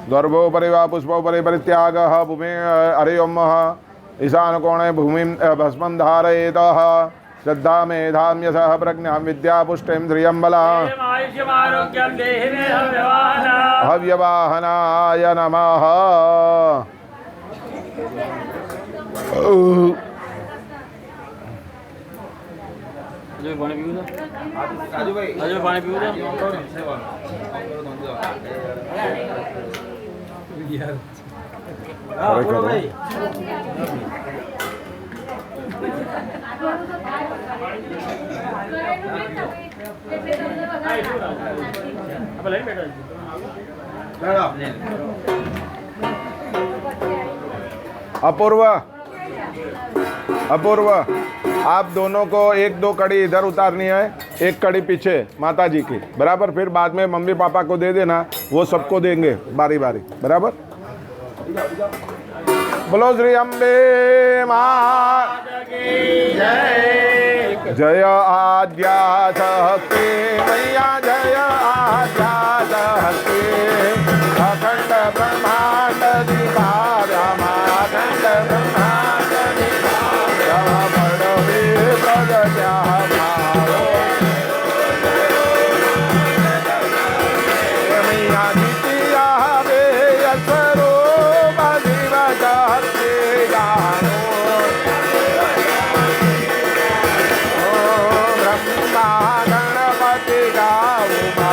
गर्भोपरि वा पुष्पोपरि परित्यागः भूमि हरिओमः ईशानकोणे भूमिं भस्मं धारयेतः श्रद्धा मेधां यशः प्रज्ञां विद्यापुष्टिं श्रियं बलाम् हव्यवाहनाय नमः। अपूर्व अपूर्व, आप दोनों को एक दो कड़ी इधर उतारनी है, एक कड़ी पीछे माता जी की, बराबर। फिर बाद में मम्मी पापा को दे देना, वो सबको देंगे बारी बारी, बराबर। बोलो श्री अम्बे माता की जय। जय आद्या शक्ति मैया, जय आद्या शक्ति। अखंड ब्रह्मांड दिखारमा, अखंड ब्रह्मांड दिखारमा, बड़वे प्रगट्या भावो। मैया द्वितीया वे असरो बधिव शक्ति गानो। ओम ब्रह्मा गणपति गाऊमा,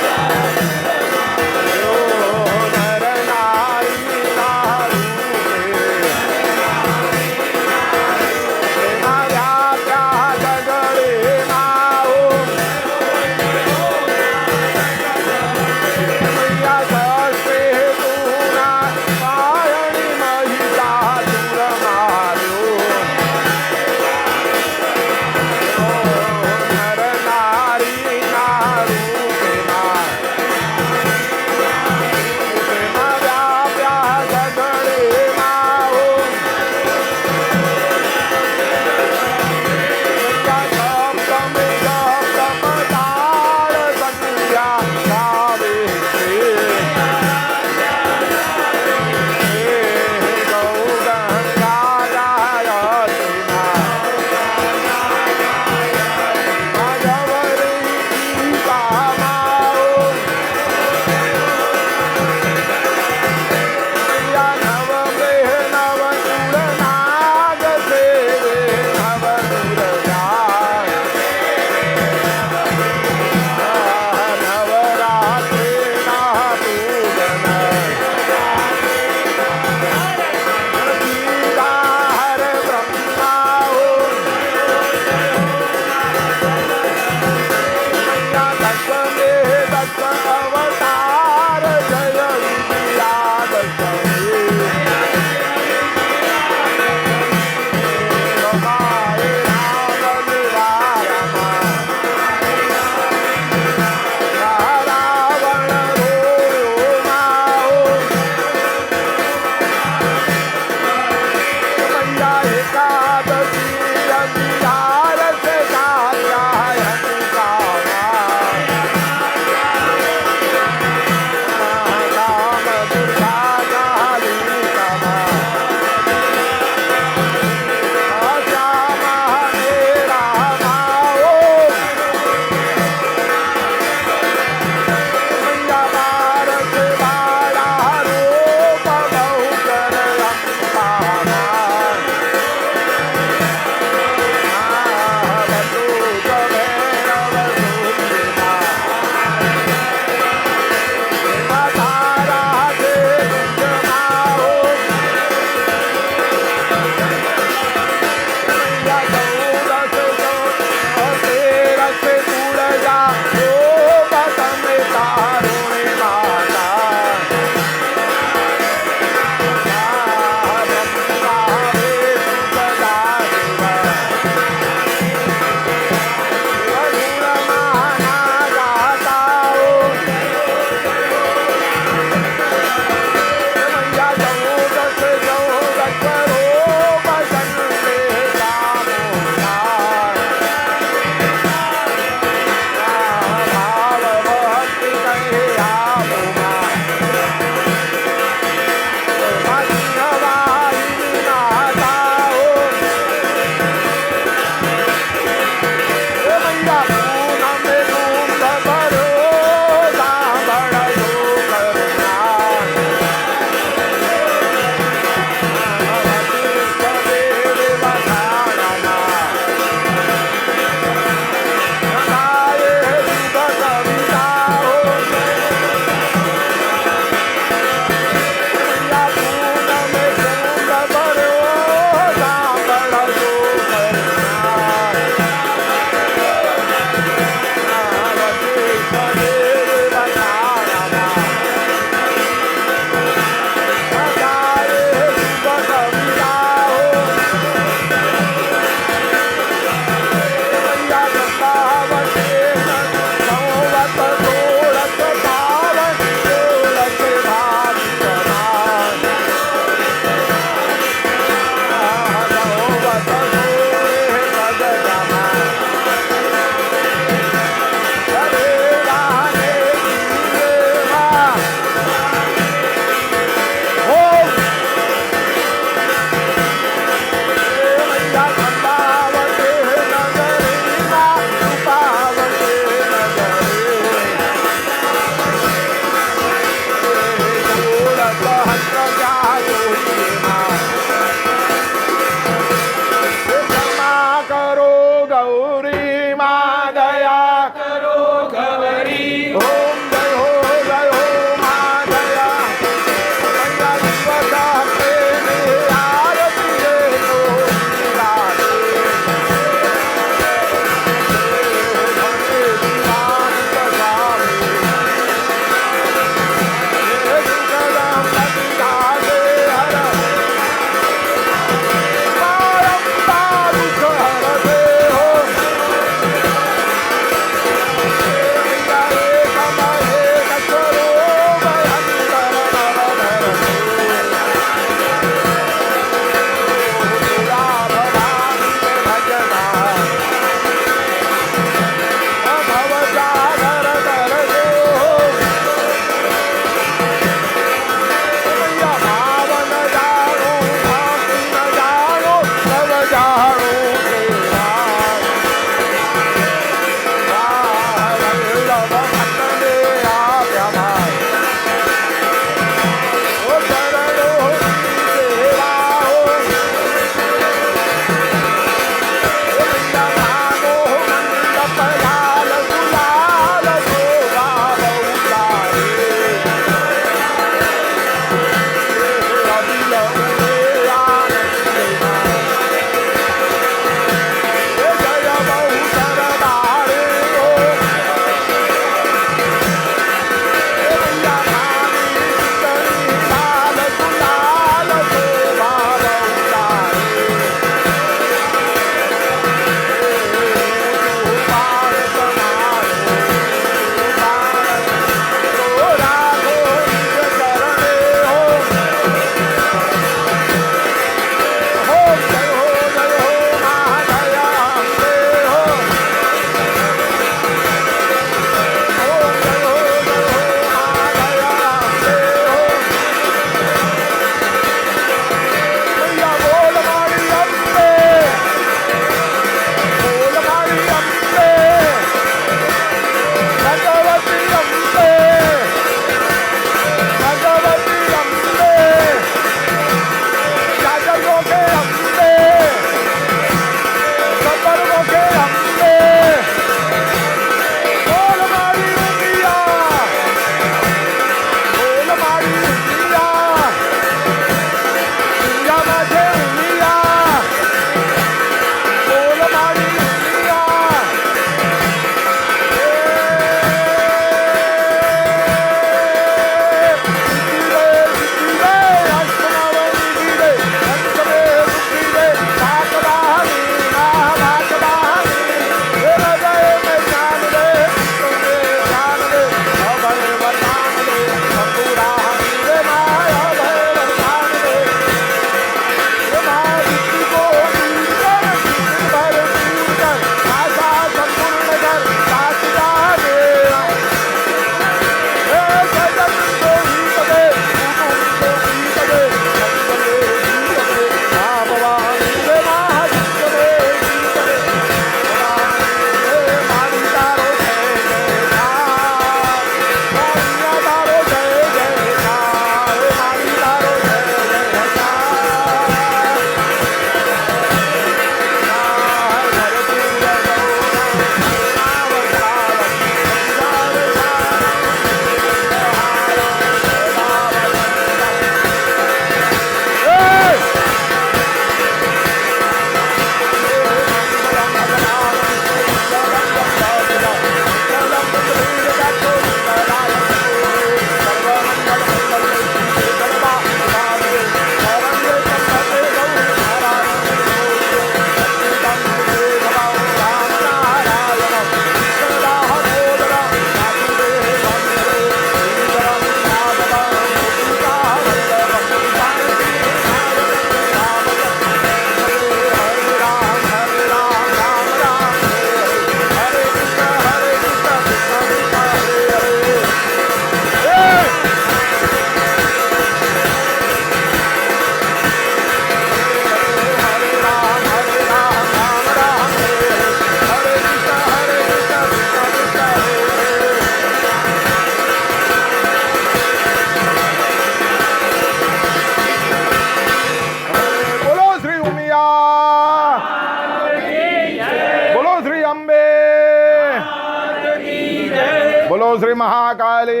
महाकाली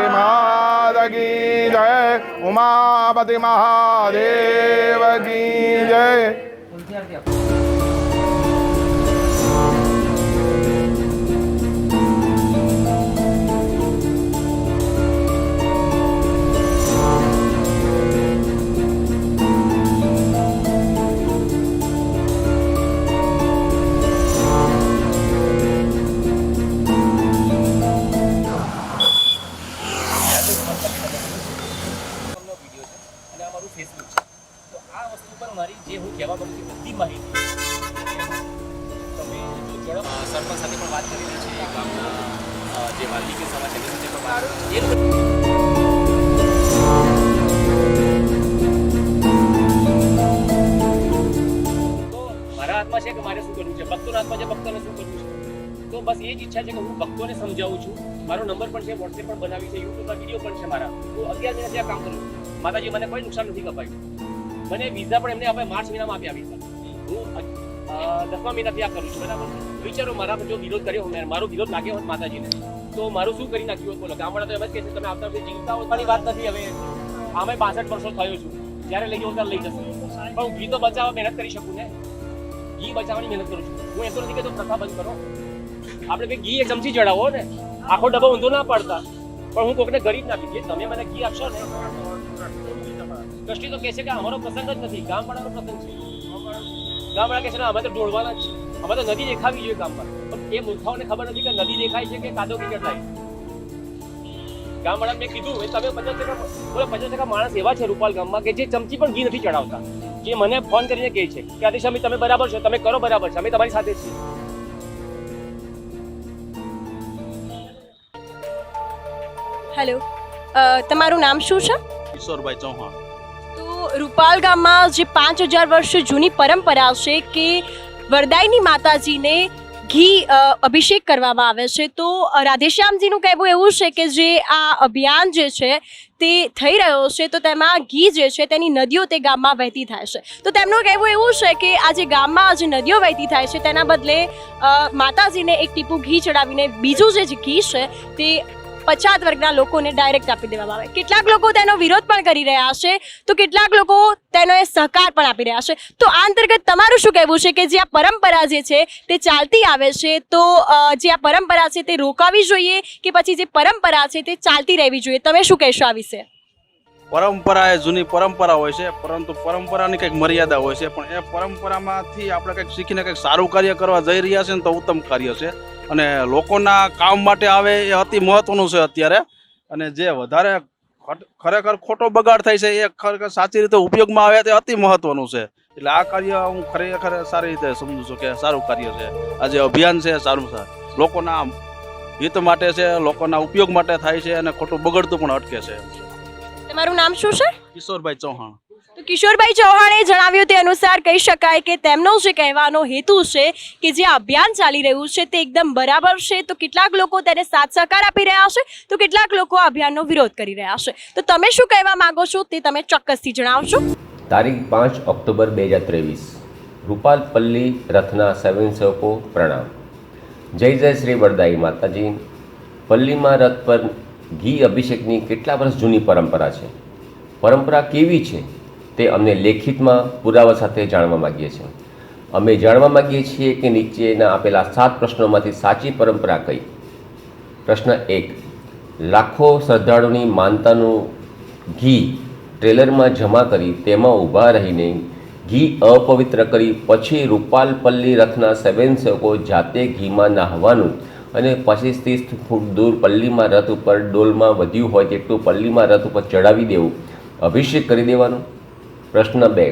माता की जय, उमापति महादेव की जय। સરપંચ સાથે પણ વાત કરી રહી છે ગામના જે વાલ્મીકી સમાજ છે તેની સાથે પણ તો મારા હાથમાં છે કે મારે શું કરવું છે, ભક્તોના હાથમાં છે ભક્તોને શું કરવું છે। તો બસ એ જ ઈચ્છા છે કે હું ભક્તોને સમજાવું છું। મારો નંબર પણ છે, વોટ્સએપ પણ બનાવી છે, યુટ્યુબના વિડીયો પણ છે મારા। હું 11 મહિનાથી આ કામ કરું છું। માતાજી મને કોઈ નુકસાન નથી કપાયું। મને વિઝા પણ એમને આપણે માર્ચ મહિનામાં આપ્યા વિઝા। હું 10મા મહિનાથી આ કરું છું, બરાબર। વિચારો મારા જો વિરોધ કર્યો, મારો વિરોધ લાગ્યો હોત માતાજીને તો મારું શું કરી નાખ્યું હોત? બોલો, ગામવાળા તો એમ જ કહે છે તમે આવતા વર્ષે જીવતા હો મારી વાત નથી। હવે આમે 62 વર્ષો થયો છું, જ્યારે લઈ જાઉં ત્યારે લઈ જશે, પણ હું ઘી તો બચાવવા મહેનત કરી શકું ને। ઘી બચાવવાની મહેનત કરું છું। હું એમ તો નથી કહેતો પ્રથા બંધ કરો, આપણે ભાઈ ઘી એક ચમચી ચડાવો ને, આખો ડબ્બો ઊંધો ના પાડતા, પણ હું કોકને ગરીબ ના આપી, તમે મને ઘી આપશો ને। ટ્રસ્ટી તો કહે છે કે અમારો પ્રસંગ જ નથી, ગામવાળાનો પ્રસંગ છે। ગામવાળા કહે છે ને અમે તો ઢોળવાના જ છે, અમે તો નદી દેખાવી જોઈએ ગામમાં, પણ એ મૂર્ખાઓને ખબર નથી કે નદી દેખાય છે કે કાદો કીચડ થાય। ગામવાળા મેં કીધું એ તમે 50% માણસ એવા છે રૂપાલ ગામમાં કે જે ચમચી પણ ઘી નથી ચડાવતા, જે મને ફોન કરીને કહે છે કે આદેશ અમે તમે બરાબર છો, તમે કરો બરાબર છે, અમે તમારી સાથે જ છીએ। હેલો, તમારું નામ શું છે? કિશોરભાઈ ચૌહાણ। તો રૂપાલ ગામમાં જે 5000 વર્ષ જૂની પરંપરા છે કે વરદાયની માતાજીને ઘી અભિષેક કરવામાં આવે છે, તો રાધેશ્યામજીનું કહેવું એવું છે કે જે આ અભિયાન જે છે તે થઈ રહ્યો છે તો તેમાં ઘી જે છે તેની નદીઓ તે ગામમાં વહેતી થાય છે। તો તેમનું કહેવું એવું છે કે આ જે ગામમાં જે નદીઓ વહેતી થાય છે તેના બદલે માતાજીને એક ટીપું ઘી ચડાવીને બીજું જે ઘી છે તે પછાત વર્ગના લોકોને ડાયરેક્ટ આપી દેવામાં આવે। કેટલાક લોકો તેનો વિરોધ પણ કરી રહ્યા છે, તો કેટલાક લોકો તેનો સહકાર પણ આપી રહ્યા છે। તો આ અંતર્ગત તમારું શું કહેવું છે કે જે આ પરંપરા જે છે તે ચાલતી આવે છે, તો જે આ પરંપરા છે તે રોકાવી જોઈએ કે પછી જે પરંપરા છે તે ચાલતી રહેવી જોઈએ? તમે શું કહેશો આ વિશે? પરંપરા એ જૂની પરંપરા હોય છે, પરંતુ પરંપરાની કંઈક મર્યાદા હોય છે, પણ એ પરંપરામાંથી આપણે કંઈક શીખીને કંઈક સારું કાર્ય કરવા જઈ રહ્યા છે ને તો ઉત્તમ કાર્ય છે અને લોકોના કામ માટે આવે એ અતિ મહત્વનું છે અત્યારે। અને જે વધારે ખરેખર ખોટો બગાડ થાય છે એ ખરેખર સાચી રીતે ઉપયોગમાં આવે તે અતિ મહત્વનું છે। એટલે આ કાર્ય હું ખરેખર સારી રીતે સમજુ છું કે સારું કાર્ય છે। આ જે અભિયાન છે સારું છે, લોકોના હિત માટે છે, લોકોના ઉપયોગ માટે થાય છે અને ખોટું બગડતું પણ અટકે છે। તમારું નામ શું છે? કિશોરભાઈ ચૌહાણ। તો કિશોરભાઈ ચૌહાણે જણાવ્યું તે અનુસાર કહી શકાય કે તેમનો જે કહેવાનો હેતુ છે કે જે અભિયાન ચાલી રહ્યું છે તે એકદમ બરાબર છે, તો કેટલાક લોકો તેને સાથ સહકાર આપી રહ્યા છે, તો કેટલાક લોકો આ અભિયાનનો વિરોધ કરી રહ્યા છે। તો તમે શું કહેવા માંગો છો તે તમે ચોક્કસથી જણાવશો। તારીખ 5 ઓક્ટોબર 2023 રૂપાલ પલ્લી રથના સ્વયંસેવકો પ્રણામ। જય જય શ્રી વરદાઈ માતાજી। પલ્લીમાં રથ પર ઘી અભિષેકની કેટલા વર્ષ જૂની પરંપરા છે, પરંપરા કેવી છે તે અમને લેખિતમાં પુરાવા સાથે જાણવા માગીએ છીએ। અમે જાણવા માગીએ છીએ કે નીચેના આપેલા 7 પ્રશ્નોમાંથી સાચી પરંપરા કઈ? પ્રશ્ન 1, લાખો શ્રદ્ધાળુની માનતાનું ઘી ટ્રેલરમાં જમા કરી તેમાં ઊભા રહીને ઘી અપવિત્ર કરી પછી રૂપાલ પલ્લી રથના સ્વયંસેવકો જાતે ઘીમાં નાહવાનું અને 25-30 ફૂટ દૂર પલ્લીમાં રથ ઉપર ડોલમાં વધ્યું હોય તેટલું પલ્લીમાં રથ ઉપર ચડાવી દેવું, અભિષેક કરી દેવાનું। પ્રશ્ન 2,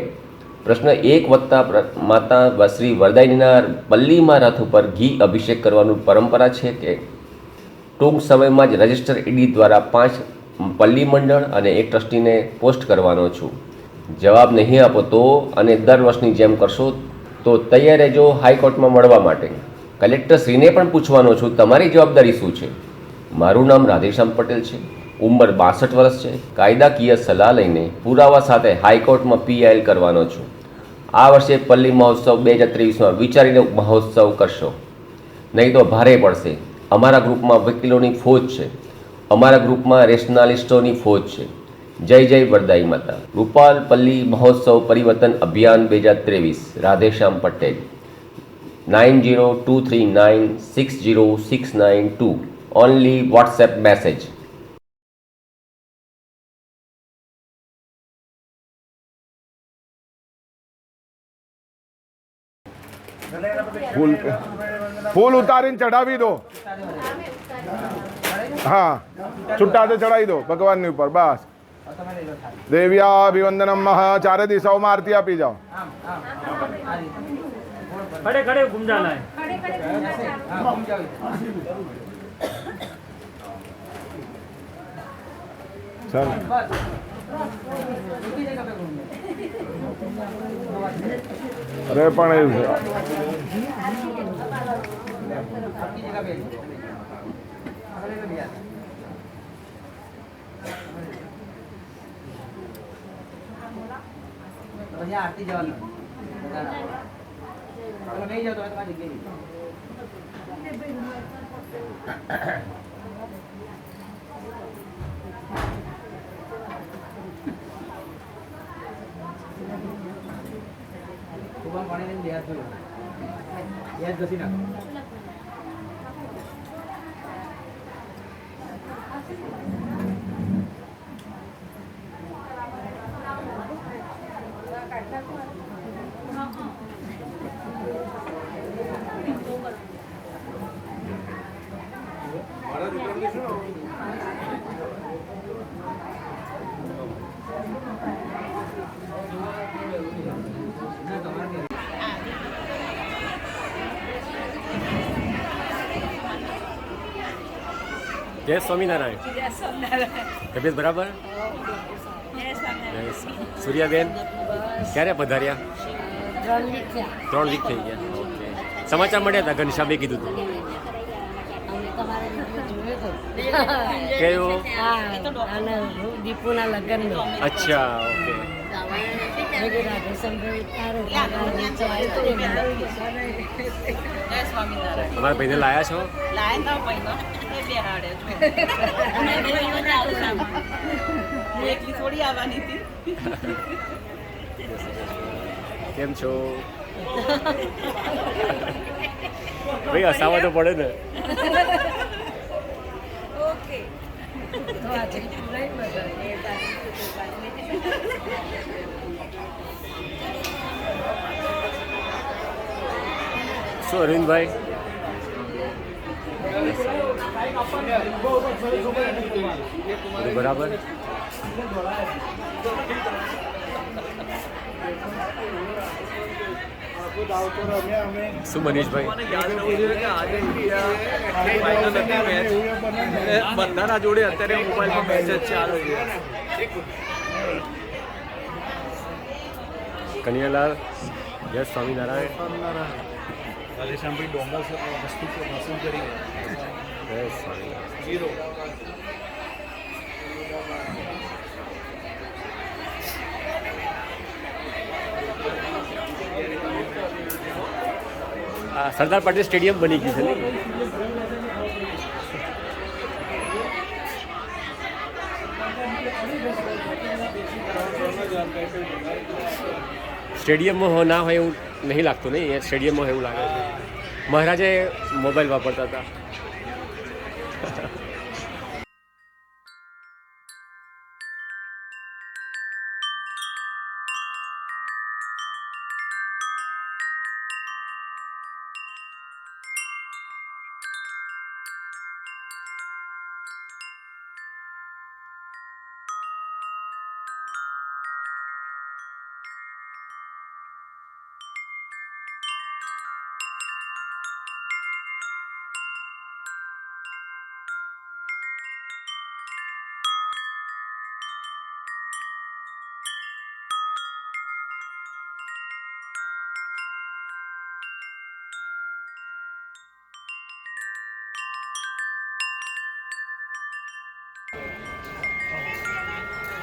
પ્રશ્ન 1 વત્તા માતા શ્રી વરદાયીના પલ્લીમાં રથ ઉપર ઘી અભિષેક કરવાનું પરંપરા છે કે ટૂંક સમયમાં જ રજિસ્ટર ઈડી દ્વારા 5 પલ્લી મંડળ અને 1 ટ્રસ્ટીને પોસ્ટ કરવાનો છું? જવાબ નહીં આપો તો અને દર વર્ષની જેમ કરશો તો તૈયાર રહેજો હાઈકોર્ટમાં મળવા માટે। કલેક્ટરશ્રીને પણ પૂછવાનો છું તમારી જવાબદારી શું છે? મારું નામ રાધેશ્યામ પટેલ છે, ઉંમર 62 વર્ષ છે। કાયદાકીય સલાહ લઈને પુરાવા સાથે હાઈકોર્ટમાં PIL કરવાનો છું। આ વર્ષે પલ્લી મહોત્સવ 2023માં વિચારીને મહોત્સવ કરશો, નહીં તો ભારે પડશે। અમારા ગ્રુપમાં વકીલોની ફોજ છે, અમારા ગ્રુપમાં રેશનાલિસ્ટોની ફોજ છે. જય જય વરદાઈ માતા. રૂપાલ પલ્લી મહોત્સવ પરિવર્તન અભિયાન 2023 Radheshyam Patel 9023960692 only WhatsApp message. ફૂલ ફૂલ ઉતારીને ચઢાવી દો. હા, છૂટા તો ચડાવી દો ભગવાનની ઉપર. બસ. દેવ્યાભિવંદનમ મહા. ચારે દિશાઓમાં આરતી આપી જાઓ. खड़े खड़े घूम जाना है. ચાલો. અરે પણ એવું છે. आरती जवान नहीं जाओ तो तुम्हारी जगह पानी नहीं लिया तो याद गसी ना जय स्वामीनारायण. तबियत बराबर? સૂર્યાબેન ક્યારે પધાર્યા? 3 વીક થઈ ગયા. ઓકે. સમાચાર મળ્યા હતા, ઘનશ્યામે કીધું હતું. કયું? દીપુના લગ્નનો. અચ્છા, ઓકે. અમારા ભાઈને લાયા છો? થોડી આવવાની હતી. કેમ છો? ભાઈ હસાવા તો પડે ને. ઓકે. શું અરવિંદભાઈ? બરાબર. શું મનીષભાઈ? બધાના જોડે અત્યારે મોબાઈલમાં મેસેજ ચાલુ છે. કનૈયાલાલ જય સ્વામિનારાયણ. રાધેશ્યામભાઈ ડોંગર વસ્તુ વસૂલ કરી જય સ્વામિનારાયણ. જીરો. આ સરદાર પટેલ સ્ટેડિયમ બની ગયું છે ને? સ્ટેડિયમમાં ના હોય એવું નહીં લાગતું નહીં, અહીંયા સ્ટેડિયમમાં એવું લાગે છે. મહારાજે મોબાઈલ વાપરતા હતા.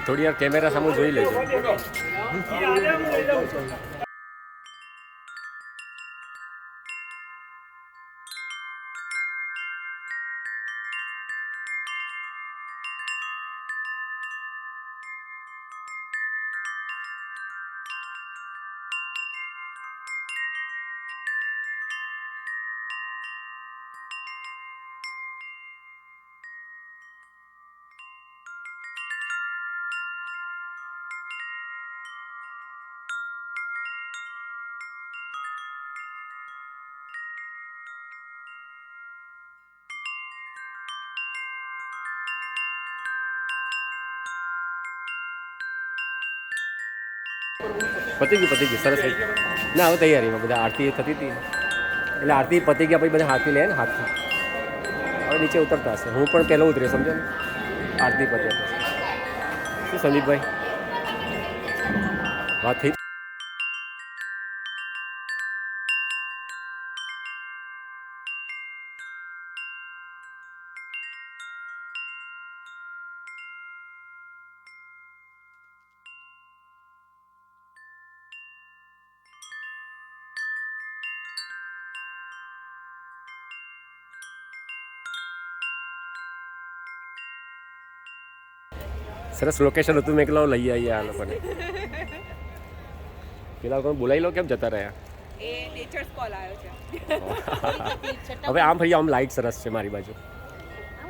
થોડી વાર કેમેરા સામે જોઈ લેજો. પતી ગયું સરસ થઈ ના હવે તૈયારીમાં બધા આરતી થતી હતી એટલે આરતી પતી ગયા પછી બધા હાથથી લે ને હાથથી હવે નીચે ઉતરતા હશે હું પણ પહેલો ઉતર્યો સમજો ને આરતી પત્યા પછી શું સંદીપભાઈ વાત થઈ સરસ લોકેશન હતું મેં એકલા લઈ આવીએ આ લોકોને પેલા લોકોને બોલાવી લો કેમ જતા રહ્યા એ નેચર્સ કોલ આવ્યો છે હવે આમ ફરી આમ લાઇટ સરસ છે મારી બાજુ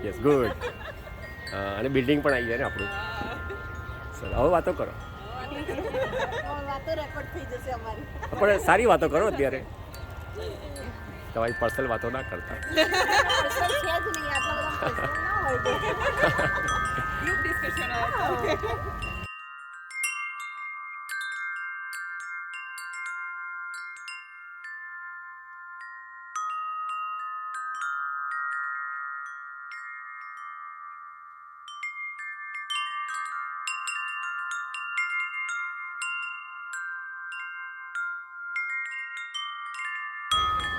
યસ ગુડ અને બિલ્ડિંગ પણ આવી જાય ને આપણું સર હવે વાતો કરો વાતો રેકોર્ડ થઈ જશે અમારી પણ સારી વાતો કરો અત્યારે તમારી પર્સનલ વાતો ના કરતા પર્સનલ છે જ નહીં આટલા બધા પર્સનલ ના હોય ગ્રુપ ડિસ્કશન હોય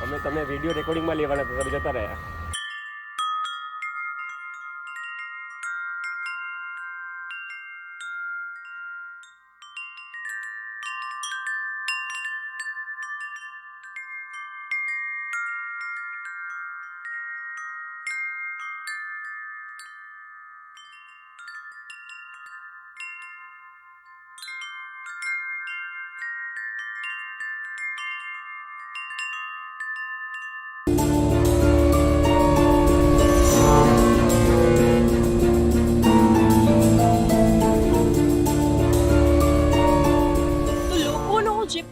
અમે તમે વિડીયો રેકોર્ડિંગમાં લેવાના હતા તમે જતા રહ્યા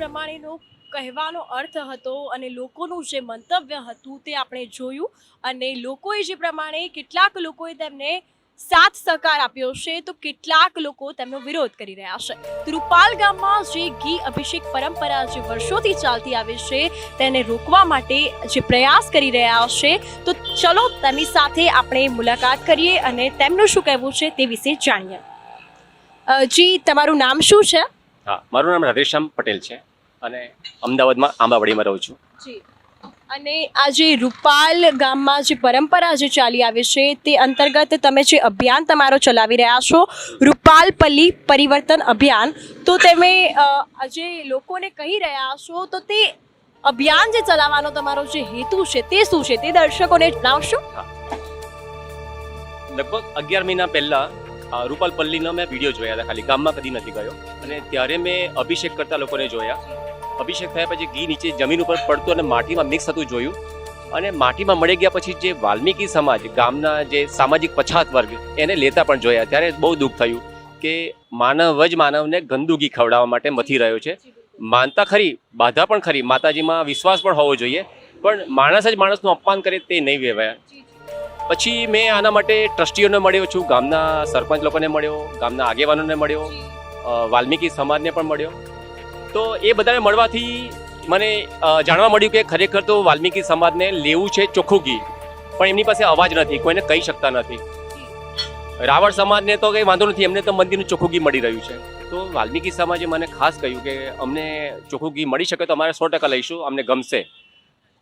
પ્રમાણેનો કહેવાનો અર્થ હતો અને લોકોનું જે મંતવ્ય હતું તે આપણે જોયું અને લોકોએ જે પ્રમાણે કેટલાક લોકોએ તેમને સાથ સહકાર આપ્યો છે તો કેટલાક લોકો તેમનો વિરોધ કરી રહ્યા છે તો રૂપાલ ગામમાં જે ઘી અભિષેક પરંપરા જે વર્ષોથી ચાલતી આવે છે તેને રોકવા માટે જે પ્રયાસ કરી રહ્યા છે તો ચલો તેમની સાથે આપણે મુલાકાત કરીએ અને તેમનું શું કહેવું છે તે વિશે જાણીએ જી તમારું નામ શું છે હા મારું નામ રાધેશ્યામ પટેલ છે અને અમદાવાદમાં આંબાવાડીમાં રહું છું જી અને આ જે રૂપાલ ગામમાં જે પરંપરા જે ચાલી આવે છે તે અંતર્ગત તમે જે અભિયાન તમારો ચલાવી રહ્યા છો રૂપાલ પલ્લી પરિવર્તન અભિયાન તો તમે જે લોકોને કહી રહ્યા છો તો તે અભિયાન જે ચલાવવાનો તમારો જે હેતુ છે તે શું છે તે દર્શકોને જણાવશો લગભગ 11 મહિના પહેલા રૂપાલ પલ્લીનો મેં વિડીયો જોયા હતા ખાલી ગામમાં કદી નથી ગયો અને ત્યારે મેં અભિષેક કરતા લોકોને જોયા અભિષેક થયા પછી ઘી નીચે જમીન ઉપર પડતું અને માટીમાં મિક્સ થતું જોયું અને માટીમાં મળી ગયા પછી જે વાલ્મીકી સમાજ ગામના જે સામાજિક પછાત વર્ગ એને લેતા પણ જોયા ત્યારે બહુ દુઃખ થયું કે માનવ જ માનવને ગંદુ ઘી ખવડાવવા માટે મથી રહ્યો છે માનતા ખરી બાધા પણ ખરી માતાજીમાં વિશ્વાસ પણ હોવો જોઈએ પણ માણસ જ માણસનું અપમાન કરે તે નહીં વેવાયા પછી મેં આના માટે ટ્રસ્ટીઓને મળ્યો છું ગામના સરપંચ લોકોને મળ્યો ગામના આગેવાનોને મળ્યો વાલ્મીકી સમાજને પણ મળ્યો તો એ બધાને મળવાથી મને જાણવા મળ્યું કે ખરેખર તો વાલ્મીકી સમાજને લેવું છે ચોખ્ખું ઘી પણ એમની પાસે અવાજ નથી કોઈને કહી શકતા નથી રાવળ સમાજને તો કંઈ વાંધો નથી એમને તો મંદિરનું ચોખ્ખું ઘી મળી રહ્યું છે તો વાલ્મીકી સમાજે મને ખાસ કહ્યું કે અમને ચોખ્ખું ઘી મળી શકે તો અમારે 100% લઈશું અમને ગમશે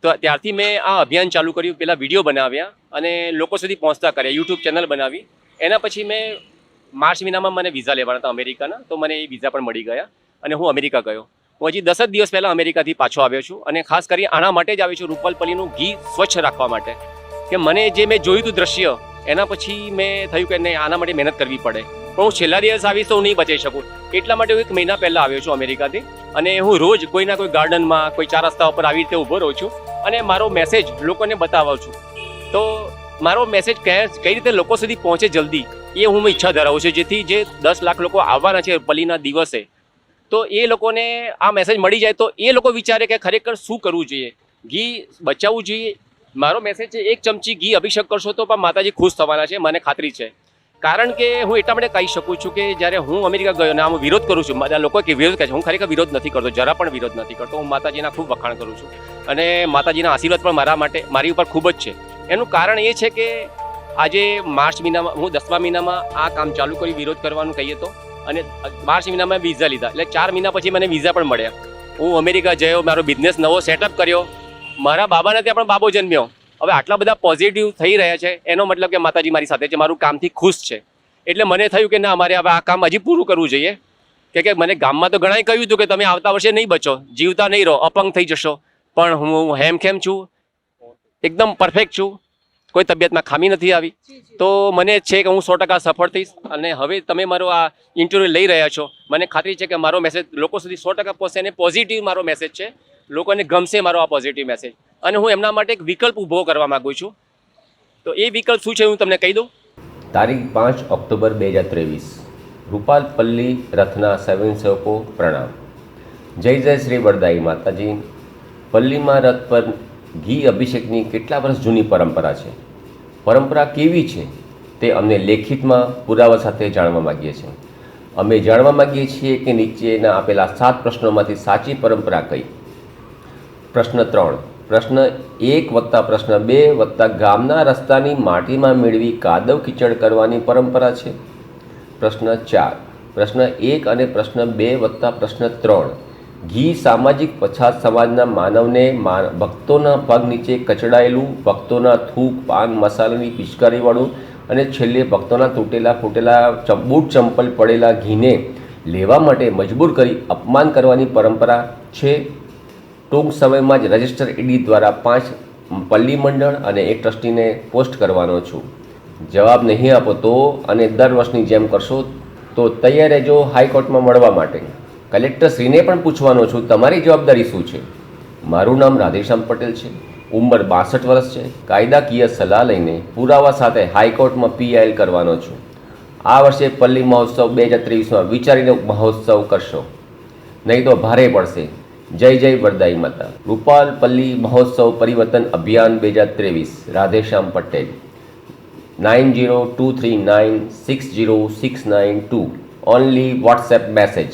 તો ત્યારથી મેં આ અભિયાન ચાલુ કર્યું પહેલાં વિડીયો બનાવ્યા અને લોકો સુધી પહોંચતા કર્યા યુટ્યુબ ચેનલ બનાવી એના પછી મેં માર્ચ મહિનામાં મને વિઝા લેવાના હતા અમેરિકાના તો મને એ વિઝા પણ મળી ગયા અને હું અમેરિકા ગયો હું હજી 10 જ દિવસ પહેલાં અમેરિકાથી પાછો આવ્યો છું અને ખાસ કરી આના માટે જ આવ્યો છું રૂપાલ પલ્લીનું ઘી સ્વચ્છ રાખવા માટે કે મને જે મેં જોયું હતું દ્રશ્ય એના પછી મેં થયું કે નહીં આના માટે મહેનત કરવી પડે પણ હું છેલ્લા દિવસ આવીશ તો હું નહીં બચાવી શકું એટલા માટે હું 1 મહિના પહેલાં આવ્યો છું અમેરિકાથી અને હું રોજ કોઈના કોઈ ગાર્ડનમાં કોઈ 4 રસ્તા ઉપર આવી રીતે ઊભો રહું છું અને મારો મેસેજ લોકોને બતાવું છું તો મારો મેસેજ કઈ રીતે લોકો સુધી પહોંચે જલ્દી એ હું ઈચ્છા ધરાવું છું જેથી જે 10 લાખ લોકો આવવાના છે પલ્લીના દિવસે તો એ લોકોને આ મેસેજ મળી જાય તો એ લોકો વિચારે કે ખરેખર શું કરવું જોઈએ ઘી બચાવવું જોઈએ મારો મેસેજ છે 1 ચમચી ઘી અભિષેક કરશો તો પણ માતાજી ખુશ થવાના છે મને ખાતરી છે કારણ કે હું એટલા માટે કહી શકું છું કે જ્યારે હું અમેરિકા ગયો અને આમ વિરોધ કરું છું, બધા લોકો કે વિરોધ કહે છે, હું ખરેખર વિરોધ નથી કરતો, જરા પણ વિરોધ નથી કરતો. હું માતાજીના ખૂબ વખાણ કરું છું અને માતાજીના આશીર્વાદ પણ મારી ઉપર ખૂબ જ છે. એનું કારણ એ છે કે આજે માર્ચ મહિનામાં હું 10મા મહિનામાં આ કામ ચાલુ કર્યું, વિરોધ કરવાનું કહીએ તો, અને માર્ચ મહિનામાં વિઝા લીધા, એટલે 4 મહિના પછી મને વિઝા પણ મળ્યા. હું અમેરિકા ગયો, મારો બિઝનેસ નવો સેટઅપ કર્યો, મારા બાબાને ત્યાં પણ બાબો જન્મ્યો. હવે આટલા બધા પોઝિટિવ થઈ રહ્યા છે, એનો મતલબ કે માતાજી મારી સાથે છે, મારું કામથી ખુશ છે. એટલે મને થયું કે ના, અમારે હવે આ કામ હજી પૂરું કરવું જોઈએ. કે મને ગામમાં તો ઘણાએ કહ્યું હતું કે તમે આવતા વર્ષે નહીં બચો, જીવતા નહીં રહો, અપંગ થઈ જશો. પણ હું હેમખેમ છું, એકદમ પરફેક્ટ છું, કોઈ તબિયતમાં ખામી નથી આવી. તો મને છે કે હું 100% સફળ થઈશ. અને હવે તમે મારો આ ઇન્ટરવ્યૂ લઈ રહ્યા છો, મને ખાતરી છે કે મારો મેસેજ લોકો સુધી 100% પહોંચશે અને પોઝિટિવ મારો મેસેજ છે, લોકોને ગમશે મારો આ પોઝિટિવ મેસેજ. અને હું એમના માટે એક વિકલ્પ ઊભો કરવા માગું છું. તો એ વિકલ્પ શું છે હું તમને કહી દઉં. તારીખ 5 ઓક્ટોબર 2023 રૂપાલ પલ્લી રથના 7 સેવકો પ્રણામ. જય જય શ્રી વરદાઈ માતાજી. પલ્લીમાં રથ પર ઘી અભિષેકની કેટલા વર્ષ જૂની પરંપરા છે. પરંપરા કેવી છે તે અમને લેખિતમાં પુરાવા સાથે જાણવા માગીએ છીએ. અમે જાણવા માગીએ છીએ કે નીચેના આપેલા 7 પ્રશ્નોમાંથી સાચી પરંપરા કઈ. પ્રશ્ન 3. પ્રશ્ન 1 વત્તા પ્રશ્ન 2 વત્તા ગામના રસ્તાની માટીમાં મેળવી કાદવ કીચડ કરવાની પરંપરા છે. પ્રશ્ન 4. પ્રશ્ન 1 અને પ્રશ્ન 2 વત્તા પ્રશ્ન 3. ઘી સામાજિક પછાત સમાજના માનવને ભક્તોના પગ નીચે કચડાયેલું, ભક્તોના થૂક, પાન મસાલાની પિચકારીવાળું અને છેલ્લે ભક્તોના તૂટેલા ફૂટેલા બૂટ ચંપલ પડેલા ઘીને લેવા માટે મજબૂર કરી અપમાન કરવાની પરંપરા છે. ટૂંક સમયમાં જ રજિસ્ટર ઈડી દ્વારા 5 પલ્લી મંડળ અને 1 ટ્રસ્ટીને પોસ્ટ કરવાનો છું. જવાબ નહીં આપો તો અને દર વર્ષની જેમ કરશો તો તૈયાર રહેજો હાઈકોર્ટમાં મળવા માટે. કલેક્ટરશ્રીને પણ પૂછવાનો છું, તમારી જવાબદારી શું છે. મારું નામ રાધેશ્યામ પટેલ છે, ઉંમર 62 વર્ષ છે. કાયદાકીય સલાહ લઈને પુરાવા સાથે હાઈકોર્ટમાં PIL કરવાનો છું. આ વર્ષે પલ્લી મહોત્સવ 2023માં વિચારીને મહોત્સવ કરશો, નહીં તો ભારે પડશે. જય જય વરદાઈ માતા. રૂપાલ પલ્લી મહોત્સવ પરિવર્તન અભિયાન 2023. Radheshyam Patel. 9023960692. Only WhatsApp message.